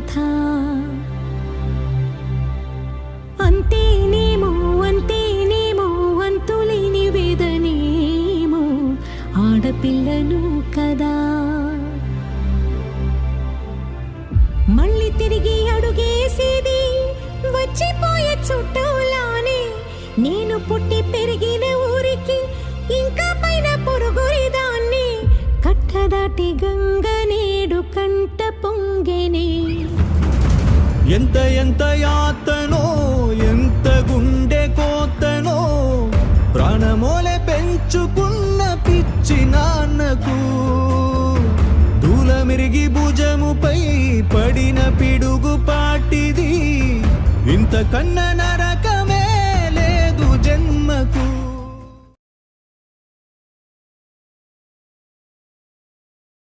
బాధ. అంతేనేమో అంతేనేమో అంతులేని వేదనేమో ఆడపిల్లను కదా. మళ్ళీ తిరిగి అడుగేసేది వచ్చిపోయే చుట్టూలానే. నేను పుట్టి పెరిగిన ఊరికి ఇంకా పైన పొరుగురిదాన్ని. కట్టదాటి గంగ నేడు కంట పొంగెనే. ఎంత ఎంత యాతనో ఎంత గుండె కోతనో ప్రాణమోలే పెంచుకున్న పిచ్చి నాన్నకు దూలమిరిగి భుజముపై పడిన పిడుగు పాటిది ఇంత కన్న నరక